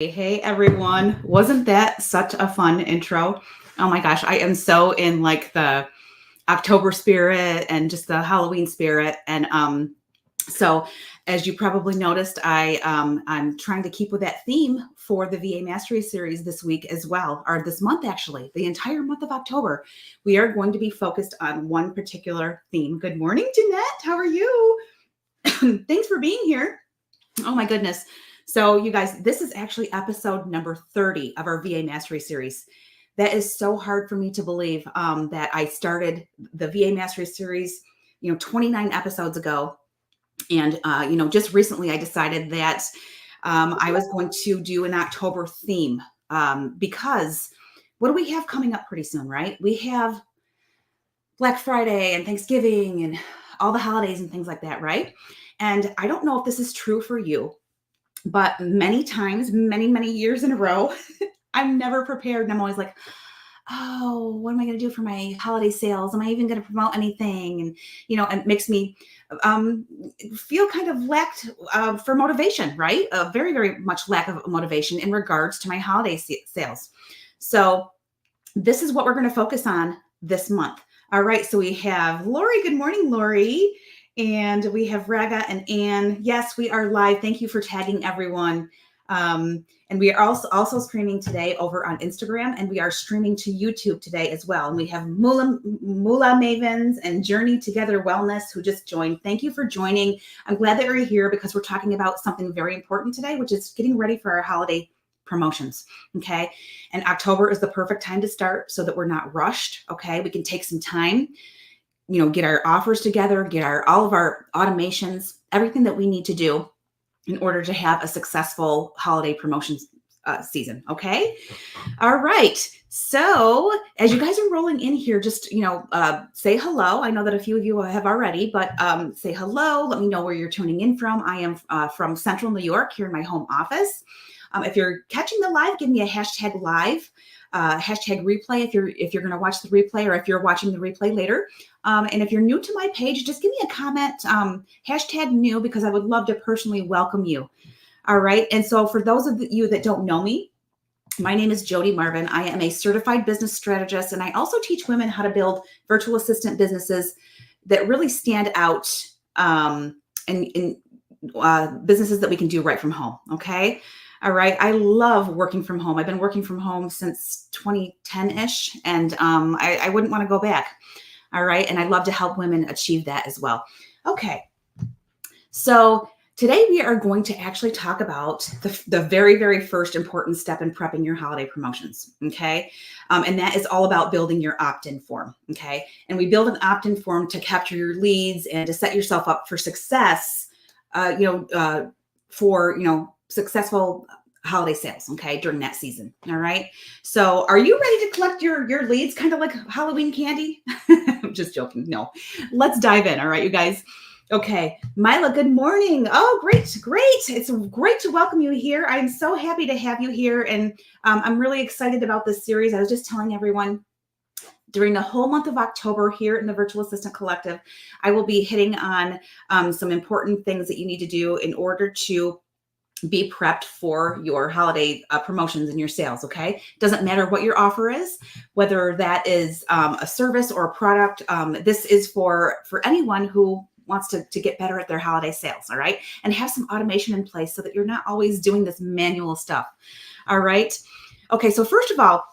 Hey everyone, wasn't that such a fun intro? Oh my gosh, I am so in like the October spirit and just the Halloween spirit. And as you probably noticed, I'm trying to keep with that theme for the VA Mastery series this week as well, or this month actually, the entire month of October. We are going to be focused on one particular theme. Good morning, Jeanette. How are you? Thanks for being here. Oh my goodness. So, you guys, this is actually episode number 30 of our VA Mastery series. That is so hard for me to believe that I started the VA Mastery series, 29 episodes ago. And, just recently I decided that I was going to do an October theme because what do we have coming up pretty soon, right? We have Black Friday and Thanksgiving and all the holidays and things like that, right? And I don't know if this is true for you, but many times, many years in a row, I'm never prepared. And I'm always like, oh, what am I going to do for my holiday sales? Am I even going to promote anything? And it makes me feel kind of lacked for motivation, right? A very much lack of motivation in regards to my holiday sales. So this is what we're going to focus on this month. All right. So we have Lori. Good morning, Lori. And we have Raga and Anne. Yes, we are live. Thank you for tagging everyone. And we are also streaming today over on Instagram, and we are streaming to YouTube today as well. And we have Mula Mavens and Journey Together Wellness who just joined. Thank you for joining. I'm glad that you're here because we're talking about something very important today, which is getting ready for our holiday promotions. Okay. And October is the perfect time to start so that we're not rushed. Okay. We can take some time, get our offers together, get all of our automations, everything that we need to do in order to have a successful holiday promotions season. Okay. All right. So as you guys are rolling in here, just, say hello. I know that a few of you have already, but say hello. Let me know where you're tuning in from. I am from Central New York here in my home office. If you're catching the live, give me a hashtag live, hashtag replay if you're going to watch the replay or if you're watching the replay later. And if you're new to my page, just give me a comment, hashtag new, because I would love to personally welcome you. All right. And so for those of you that don't know me, my name is Jodi Marvin. I am a certified business strategist, and I also teach women how to build virtual assistant businesses that really stand out in businesses that we can do right from home. Okay. All right. I love working from home. I've been working from home since 2010-ish, and I wouldn't want to go back. All right. And I love to help women achieve that as well. Okay. So today we are going to actually talk about the very first important step in prepping your holiday promotions. Okay. And that is all about building your opt-in form. Okay. And we build an opt-in form to capture your leads and to set yourself up for success, for successful holiday sales, okay, during that season. All right. So are you ready to collect your leads, kind of like Halloween candy? I'm just joking. No, let's dive in. All right, you guys. Okay. Mila, good morning. Oh, great. It's great to welcome you here. I'm so happy to have you here. And I'm really excited about this series. I was just telling everyone, during the whole month of October here in the Virtual Assistant Collective, I will be hitting on some important things that you need to do in order to be prepped for your holiday promotions and your sales. Okay. Doesn't matter what your offer is, whether that is a service or a product. This is for anyone who wants to get better at their holiday sales. All right. And have some automation in place so that you're not always doing this manual stuff. All right. Okay. So first of all,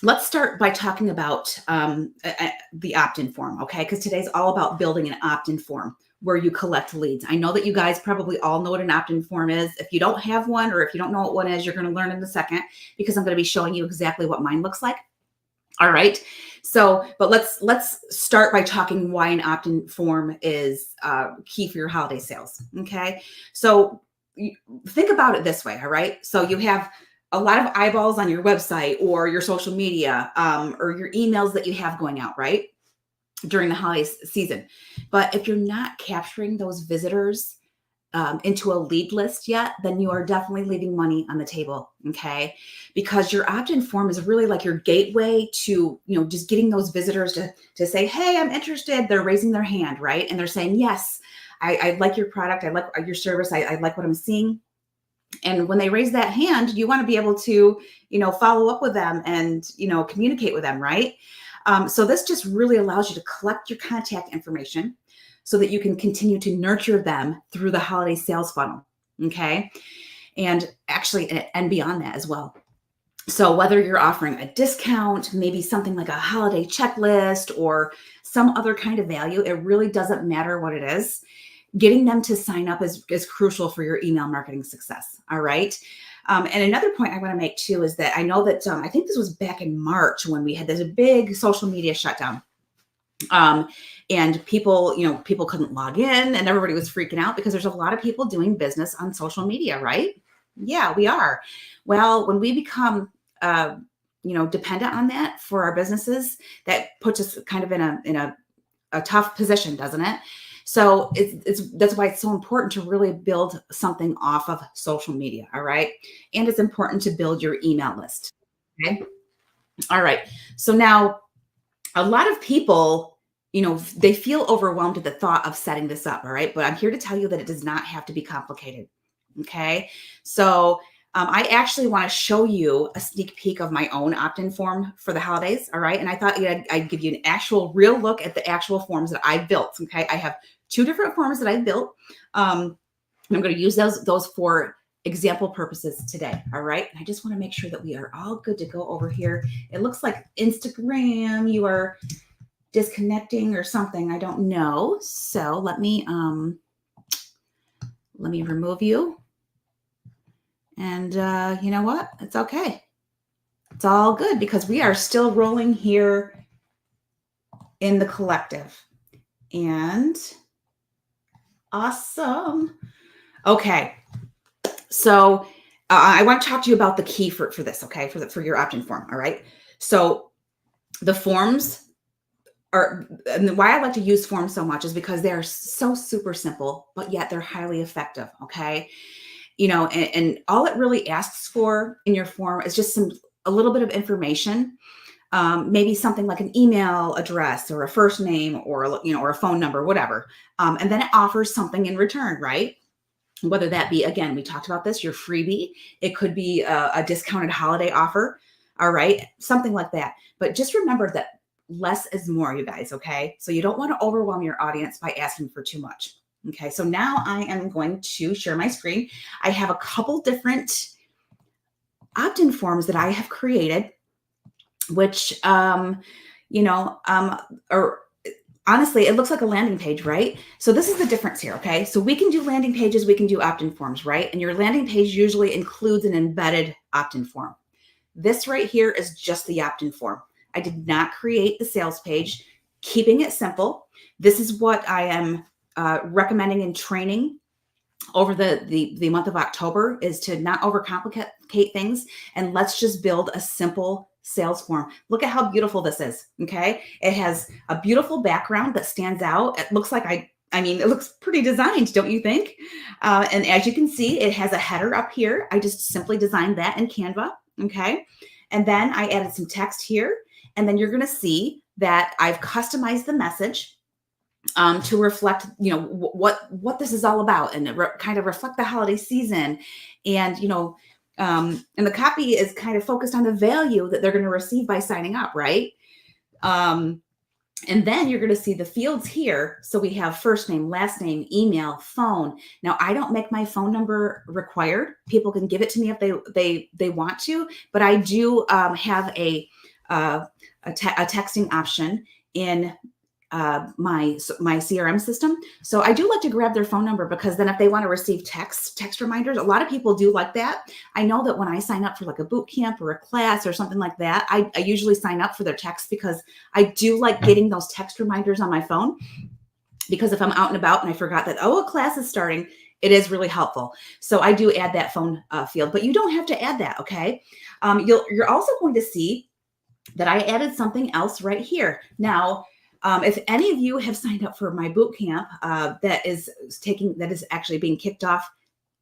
let's start by talking about the opt-in form. Okay. Because today's all about building an opt-in form where you collect leads. I know that you guys probably all know what an opt-in form is. If you don't have one, or if you don't know what one is, you're going to learn in a second, because I'm going to be showing you exactly what mine looks like. All right. So, but let's start by talking why an opt-in form is key for your holiday sales. Okay. So think about it this way. All right. So you have a lot of eyeballs on your website or your social media or your emails that you have going out, right, during the holiday season. But if you're not capturing those visitors into a lead list yet, then you are definitely leaving money on the table. Okay. Because your opt-in form is really like your gateway to, just getting those visitors to say, hey, I'm interested. They're raising their hand, right? And they're saying, yes, I like your product. I like your service. I like what I'm seeing. And when they raise that hand, you want to be able to, follow up with them and, communicate with them, right? So this just really allows you to collect your contact information so that you can continue to nurture them through the holiday sales funnel. Okay. And actually, and beyond that as well. So whether you're offering a discount, maybe something like a holiday checklist or some other kind of value, it really doesn't matter what it is. Getting them to sign up is crucial for your email marketing success. All right. And another point I want to make too is that I know that I think this was back in March when we had this big social media shutdown. And people couldn't log in and everybody was freaking out because there's a lot of people doing business on social media, right? Yeah, we are. Well, when we become, dependent on that for our businesses, that puts us kind of in a tough position, doesn't it? So that's why it's so important to really build something off of social media. All right. And it's important to build your email list. Okay. All right. So now a lot of people, they feel overwhelmed at the thought of setting this up. All right. But I'm here to tell you that it does not have to be complicated. Okay. So I actually want to show you a sneak peek of my own opt-in form for the holidays. All right. And I thought I'd give you an actual real look at the actual forms that I built. Okay. I have 2 different forms that I built. I'm going to use those for example purposes today. All right. And I just want to make sure that we are all good to go over here. It looks like Instagram, you are disconnecting or something. I don't know. So let me remove you. And you know what? It's okay. It's all good because we are still rolling here in the collective. And awesome. Okay. So I want to talk to you about the key for this, okay? For your opt-in form. All right. So the forms and why I like to use forms so much is because they're so super simple, but yet they're highly effective. Okay. And all it really asks for in your form is just a little bit of information, maybe something like an email address or a first name or a phone number, whatever. And then it offers something in return, right? Whether that be, again, we talked about this, your freebie. It could be a discounted holiday offer. All right. Something like that. But just remember that less is more, you guys. Okay. So you don't want to overwhelm your audience by asking for too much. Okay, so now I am going to share my screen. I have a couple different opt-in forms that I have created, which, or honestly, it looks like a landing page, right? So this is the difference here, okay? So we can do landing pages, we can do opt-in forms, right? And your landing page usually includes an embedded opt-in form. This right here is just the opt-in form. I did not create the sales page, keeping it simple. This is what I am recommending and training over the month of October is to not overcomplicate things, and let's just build a simple sales form. Look at how beautiful this is. Okay. It has a beautiful background that stands out. It looks like it looks pretty designed, don't you think? And as you can see, it has a header up here. I just simply designed that in Canva. Okay. And then I added some text here, and then you're going to see that I've customized the message to reflect, what this is all about, and kind of reflect the holiday season. And, and the copy is kind of focused on the value that they're going to receive by signing up, right? And then you're going to see the fields here. So we have first name, last name, email, phone. Now, I don't make my phone number required. People can give it to me if they want to, but I do have a texting option in my CRM system. So I do like to grab their phone number, because then if they want to receive text reminders, a lot of people do like that. I know that when I sign up for like a boot camp or a class or something like that, I usually sign up for their text, because I do like getting those text reminders on my phone, because if I'm out and about and I forgot that, a class is starting, it is really helpful. So I do add that phone field, but you don't have to add that. Okay. You're also going to see that I added something else right here. Now, if any of you have signed up for my boot camp that is actually being kicked off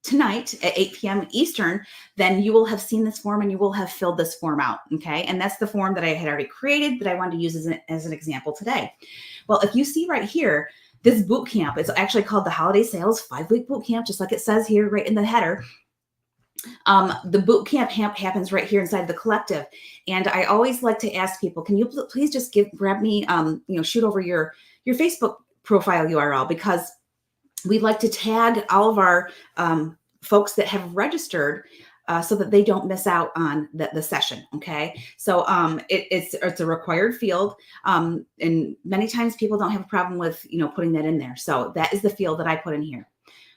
tonight at 8 p.m. Eastern, then you will have seen this form and you will have filled this form out. Okay. And that's the form that I had already created that I wanted to use as an example today. Well, if you see right here, this boot camp is actually called the Holiday Sales 5-Week Boot Camp, just like it says here right in the header. The boot camp happens right here inside the collective. And I always like to ask people, can you please just grab me, shoot over your Facebook profile URL, because we'd like to tag all of our folks that have registered, so that they don't miss out on the session. Okay. So it's a required field. And many times people don't have a problem with, putting that in there. So that is the field that I put in here.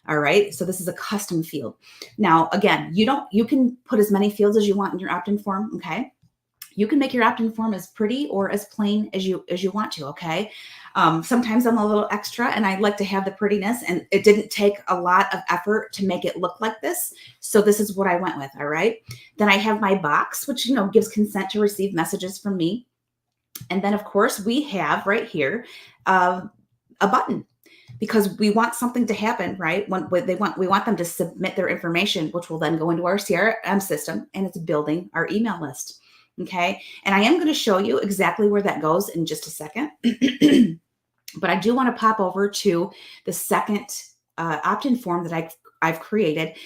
All right. So this is a custom field. Now, again, you can put as many fields as you want in your opt-in form. Okay. You can make your opt-in form as pretty or as plain as you want to. Okay. Sometimes I'm a little extra and I like to have the prettiness, and it didn't take a lot of effort to make it look like this. So this is what I went with. All right. Then I have my box, which, gives consent to receive messages from me. And then of course we have right here, a button, because we want something to happen, right? We want them to submit their information, which will then go into our CRM system, and it's building our email list. Okay. And I am going to show you exactly where that goes in just a second. But I do want to pop over to the second opt-in form that I've created,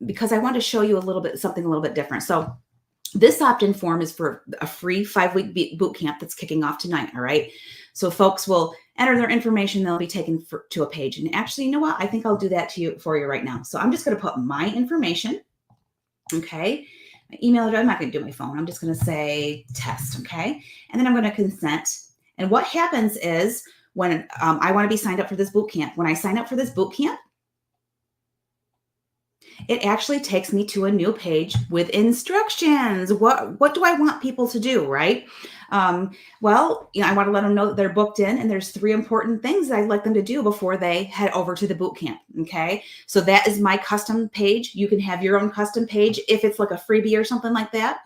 because I want to show you something a little bit different. So this opt-in form is for a free 5-week boot camp that's kicking off tonight. All right. So folks will enter their information. They'll be taken to a page. And actually, you know what? I think I'll do that for you right now. So I'm just going to put my information. Okay. My email address. I'm not going to do my phone. I'm just going to say test. Okay. And then I'm going to consent. And what happens is when I want to be signed up for this boot camp, when I sign up for this boot camp, it actually takes me to a new page with instructions. What do I want people to do, right? Well, I want to let them know that they're booked in, and there's 3 important things that I'd like them to do before they head over to the boot camp. Okay. So that is my custom page. You can have your own custom page if it's like a freebie or something like that,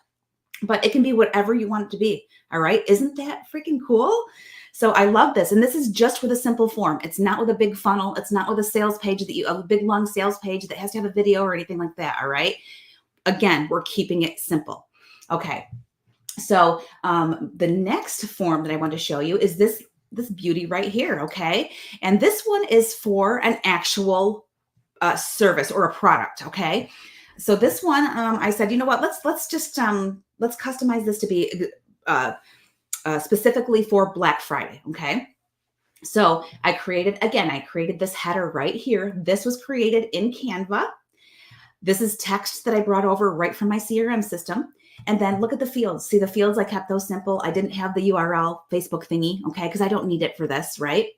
but it can be whatever you want it to be. All right. Isn't that freaking cool? So I love this. And this is just with a simple form. It's not with a big funnel. It's not with a sales page a big long sales page that has to have a video or anything like that. All right. Again, we're keeping it simple. Okay. So the next form that I want to show you is this beauty right here. Okay. And this one is for an actual service or a product. Okay. So this one, I said, you know what, let's just let's customize this to be specifically for Black Friday. Okay. So I created this header right here. This was created in Canva. This is text that I brought over right from my CRM system. And then look at the fields. See the fields, I kept those simple. I didn't have the URL Facebook thingy. Okay. Cause I don't need it for this. Right.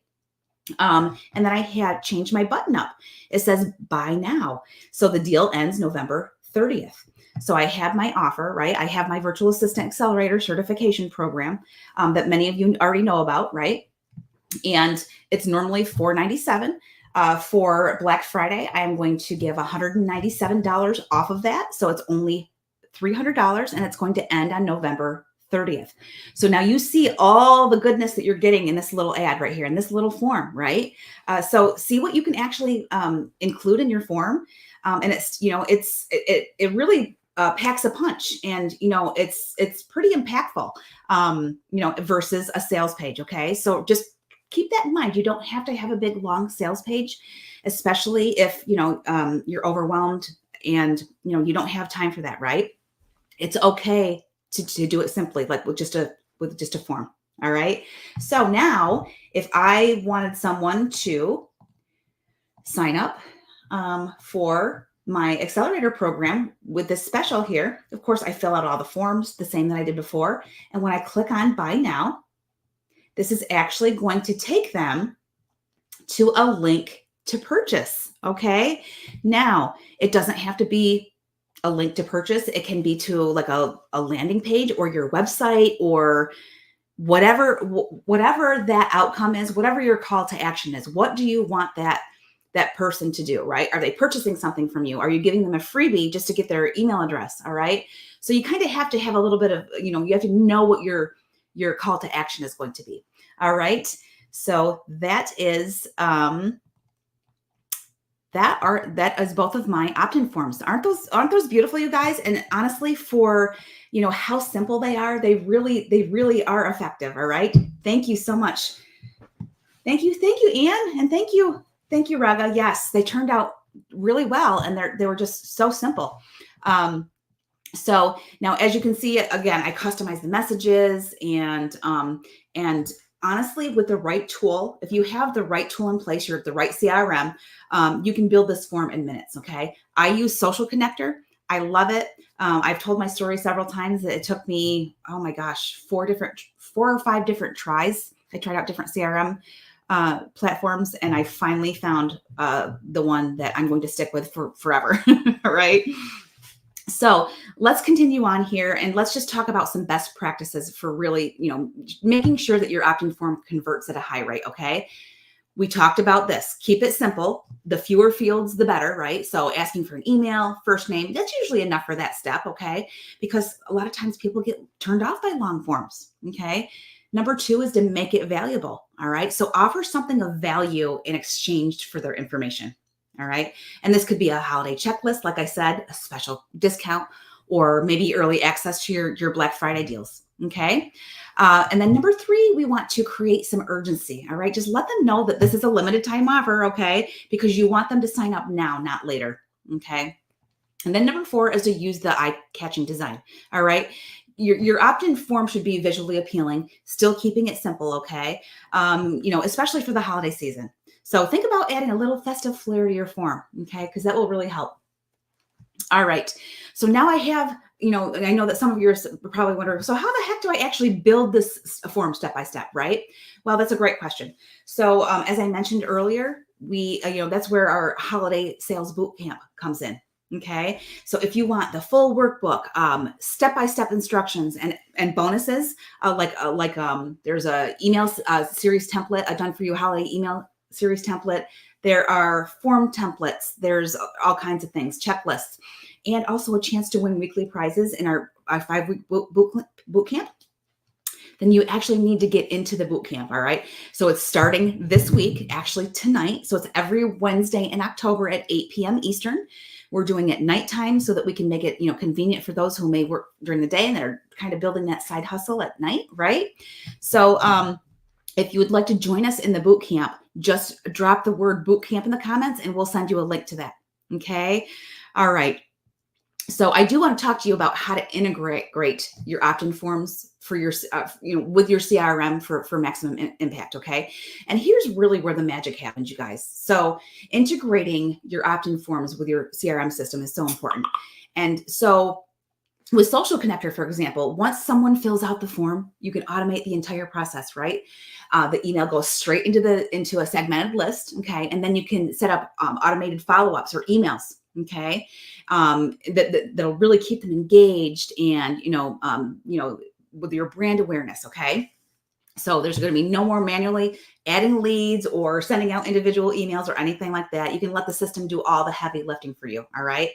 And then I had changed my button up. It says buy now. So the deal ends November 30th. So I have my offer, right? I have my virtual assistant accelerator certification program that many of you already know about, right? And it's normally $497. For Black Friday, I am going to give $197 off of that. So it's only $300, and it's going to end on November 30th. So now you see all the goodness that you're getting in this little ad right here in this little form, right? So see what you can actually include in your form. And it's, it really packs a punch, and, it's pretty impactful, versus a sales page. Okay. So just keep that in mind. You don't have to have a big, long sales page, especially if, you're overwhelmed and, you don't have time for that, right? It's okay to do it simply, like with just a form. All right. So now if I wanted someone to sign up for my accelerator program with this special here, of course, I fill out all the forms the same that I did before. And when I click on buy now, this is actually going to take them to a link to purchase. Okay. Now it doesn't have to be a link to purchase. It can be to like a landing page or your website or whatever that outcome is, whatever your call to action is. What do you want that person to do, right? Are they purchasing something from you? Are you giving them a freebie just to get their email address? All right. So you kind of have to have a little bit of, you have to know what your call to action is going to be. All right. So that is, that is both of my opt-in forms. Aren't those beautiful, you guys? And honestly, for how simple they are, they really are effective. All right. Thank you so much. Thank you, Anne, and thank you, Raga. Yes, they turned out really well. And they were just so simple. So now, as you can see, again, I customize the messages and honestly, with the right tool, if you have the right tool in place, you're at the right CRM, you can build this form in minutes. Okay. I use Social Connector. I love it. I've told my story several times that it took me, oh my gosh, 4 or 5 different tries. I tried out different CRM platforms, and I finally found the one that I'm going to stick with for forever. Right. So let's continue on here, and let's just talk about some best practices for really, making sure that your opt-in form converts at a high rate. Okay. We talked about this. Keep it simple. The fewer fields, the better, right? So asking for an email, first name, that's usually enough for that step. Okay. Because a lot of times people get turned off by long forms. Okay. Number 2 is to make it valuable. All right. So offer something of value in exchange for their information. All right. And this could be a holiday checklist, like I said, a special discount, or maybe early access to your Black Friday deals. Okay. And then number 3, we want to create some urgency. All right. Just let them know that this is a limited time offer. Okay. Because you want them to sign up now, not later. Okay. And then number 4 is to use the eye-catching design. All right. Your opt-in form should be visually appealing, still keeping it simple. Okay. Especially for the holiday season. So think about adding a little festive flair to your form, okay? Because that will really help. All right. So now I have, I know that some of you are probably wondering, so how the heck do I actually build this form step by step, right? Well, that's a great question. So as I mentioned earlier, that's where our holiday sales boot camp comes in. Okay. So if you want the full workbook, step-by-step instructions and bonuses, there's a email series template, a done for you holiday email series template. There are form templates. There's all kinds of things, checklists, and also a chance to win weekly prizes in our 5-week boot camp. Then you actually need to get into the boot camp. All right. So it's starting this week, actually tonight. So it's every Wednesday in October at 8 p.m. Eastern. We're doing it nighttime so that we can make it, convenient for those who may work during the day and they're kind of building that side hustle at night. Right. So, if you would like to join us in the boot camp, just drop the word boot camp in the comments and we'll send you a link to that. Okay. All right. So I do want to talk to you about how to integrate your opt-in forms for your, with your CRM for maximum impact. Okay. And here's really where the magic happens, you guys. So integrating your opt-in forms with your CRM system is so important. And so with Social Connector, for example, once someone fills out the form, you can automate the entire process, right? The email goes straight into a segmented list, okay? And then you can set up automated follow-ups or emails, okay? That'll really keep them engaged and, with your brand awareness, okay? So there's going to be no more manually adding leads or sending out individual emails or anything like that. You can let the system do all the heavy lifting for you, all right?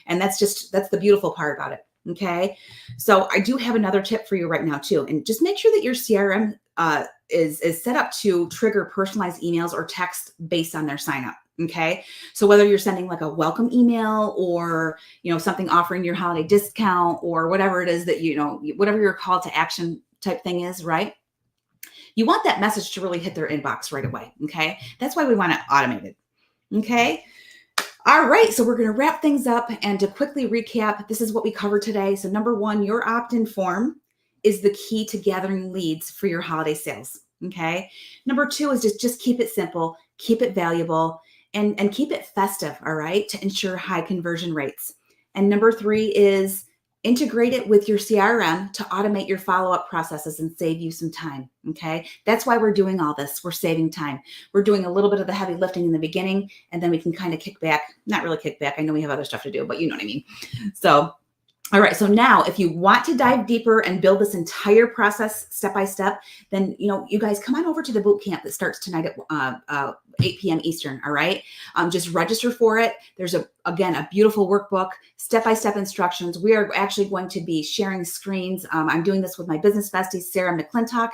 And that's the beautiful part about it. Okay. So I do have another tip for you right now too. And just make sure that your CRM is set up to trigger personalized emails or text based on their sign up. Okay. So whether you're sending like a welcome email or, something offering your holiday discount or whatever it is that, whatever your call to action type thing is, right? You want that message to really hit their inbox right away. Okay. That's why we want it automated. Okay. All right, so we're going to wrap things up, and to quickly recap, this is what we covered today. So number 1, your opt-in form is the key to gathering leads for your holiday sales. Okay. Number 2 is just keep it simple, keep it valuable, and keep it festive. All right, to ensure high conversion rates. And number 3 is integrate it with your CRM to automate your follow-up processes and save you some time. Okay. That's why we're doing all this. We're saving time. We're doing a little bit of the heavy lifting in the beginning, and then we can kind of kick back, not really kick back. I know we have other stuff to do, but you know what I mean? So, all right. So now if you want to dive deeper and build this entire process step by step, then, you guys come on over to the boot camp that starts tonight at 8 p.m. Eastern. All right. Just register for it. There's a beautiful workbook, step-by-step instructions. We are actually going to be sharing screens. I'm doing this with my business bestie, Sarah McClintock.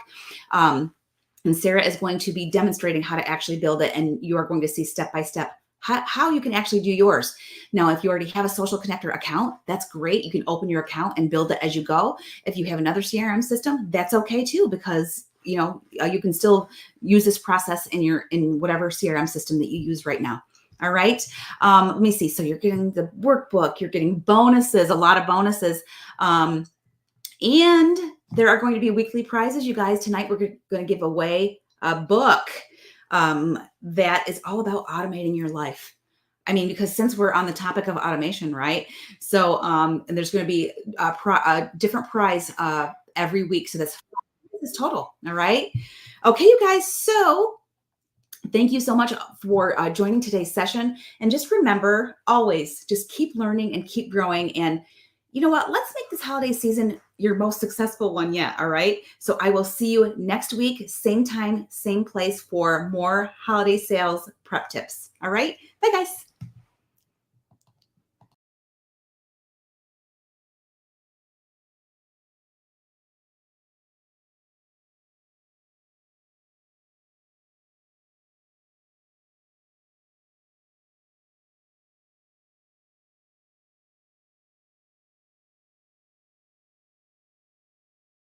And Sarah is going to be demonstrating how to actually build it. And you are going to see step-by-step how you can actually do yours. Now, if you already have a Social Connector account, that's great. You can open your account and build it as you go. If you have another CRM system, that's okay too, because you can still use this process in whatever CRM system that you use right now. All right. Let me see. So you're getting the workbook, you're getting bonuses, a lot of bonuses. And there are going to be weekly prizes, you guys. Tonight, we're going to give away a book that is all about automating your life. I mean, because since we're on the topic of automation, right? So, and there's going to be a different prize every week. So that's total. All right. Okay, you guys. So thank you so much for joining today's session. And just remember, always just keep learning and keep growing. And you know what? Let's make this holiday season your most successful one yet. All right. So I will see you next week, same time, same place for more holiday sales prep tips. All right. Bye, guys.